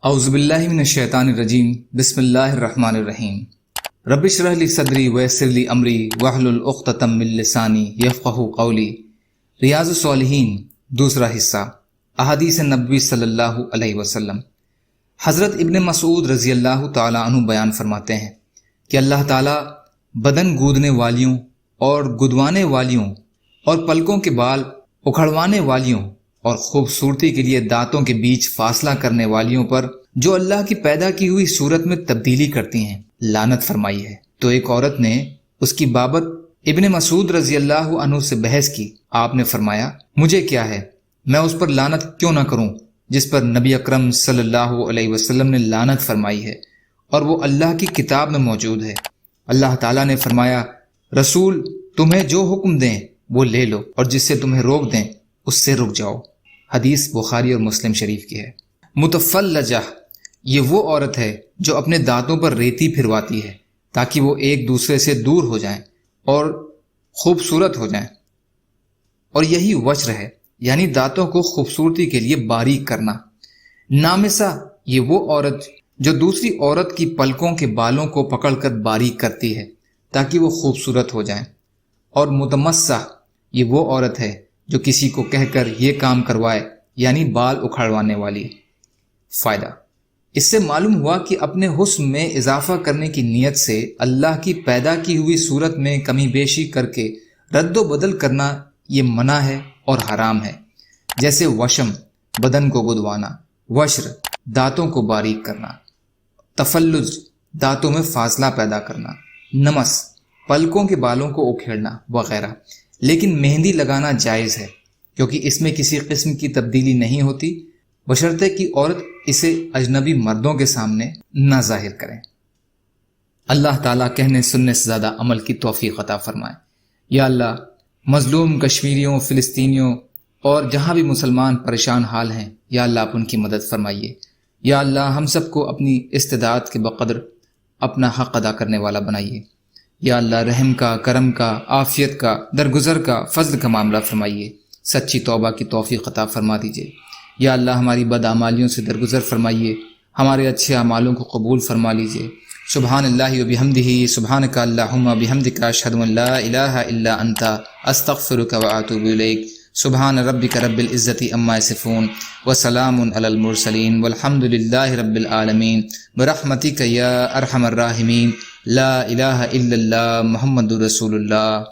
اعوذ باللہ من الشیطان الرجیم بسم اللہ الرحمن الرحیم رب اشرح لی صدری ویسر لی امری واحلل عقدۃ من لسانی یفقہوا قولی۔ ریاض الصالحین دوسرا حصہ، احادیث نبوی صلی اللہ علیہ وسلم۔ حضرت ابن مسعود رضی اللہ تعالی عنہ بیان فرماتے ہیں کہ اللہ تعالی بدن گودنے والیوں اور گدوانے والیوں اور پلکوں کے بال اکھڑوانے والیوں اور خوبصورتی کے لیے دانتوں کے بیچ فاصلہ کرنے والیوں پر جو اللہ کی پیدا کی ہوئی صورت میں تبدیلی کرتی ہیں لعنت فرمائی ہے۔ تو ایک عورت نے اس کی بابت ابن مسعود رضی اللہ عنہ سے بحث کی۔ آپ نے فرمایا، مجھے کیا ہے، میں اس پر لعنت کیوں نہ کروں جس پر نبی اکرم صلی اللہ علیہ وسلم نے لعنت فرمائی ہے اور وہ اللہ کی کتاب میں موجود ہے۔ اللہ تعالیٰ نے فرمایا، رسول تمہیں جو حکم دیں وہ لے لو اور جس سے تمہیں روک دیں اس سے رک جاؤ۔ حدیث بخاری اور مسلم شریف کی ہے۔ متفلجہ، یہ وہ عورت ہے جو اپنے دانتوں پر ریتی پھرواتی ہے تاکہ وہ ایک دوسرے سے دور ہو جائیں اور خوبصورت ہو جائیں، اور یہی وجر ہے، یعنی دانتوں کو خوبصورتی کے لیے باریک کرنا۔ نامسہ، یہ وہ عورت جو دوسری عورت کی پلکوں کے بالوں کو پکڑ کر باریک کرتی ہے تاکہ وہ خوبصورت ہو جائیں۔ اور متمسح، یہ وہ عورت ہے جو کسی کو کہہ کر یہ کام کروائے، یعنی بال اکھاڑوانے والی۔ فائدہ، اس سے معلوم ہوا کہ اپنے حسن میں اضافہ کرنے کی نیت سے اللہ کی پیدا کی ہوئی صورت میں کمی بیشی کر کے رد و بدل کرنا یہ منع ہے اور حرام ہے، جیسے وشم بدن کو گدوانا، وشر دانتوں کو باریک کرنا، تفلج دانتوں میں فاصلہ پیدا کرنا، نمس پلکوں کے بالوں کو اکھیڑنا وغیرہ۔ لیکن مہندی لگانا جائز ہے کیونکہ اس میں کسی قسم کی تبدیلی نہیں ہوتی، بشرطے کہ عورت اسے اجنبی مردوں کے سامنے نہ ظاہر کرے۔ اللہ تعالیٰ کہنے سننے سے زیادہ عمل کی توفیق عطا فرمائے۔ یا اللہ، مظلوم کشمیریوں، فلسطینیوں اور جہاں بھی مسلمان پریشان حال ہیں، یا اللہ آپ ان کی مدد فرمائیے۔ یا اللہ ہم سب کو اپنی استطاعت کے بقدر اپنا حق ادا کرنے والا بنائیے۔ یا اللہ رحم کا، کرم کا، عافیت کا، درگزر کا، فضل کا معاملہ فرمائیے، سچی توبہ کی توفیق عطا فرما دیجیے۔ یا اللہ ہماری بد اعمالیوں سے درگزر فرمائیے، ہمارے اچھے اعمالوں کو قبول فرما لیجیے۔ سبحان اللہ و بحمدہ، سبحانک اللہم و بحمدک، اشہد ان لا الہ الا انت، استغفرک و اتوب الیک۔ سبحان ربک رب العزت عما یصفون وسلام علی المرسلین والحمد للہ رب العالمین، برحمتک یا ارحم الراحمین، لا الہ الا اللہ محمد رسول اللہ۔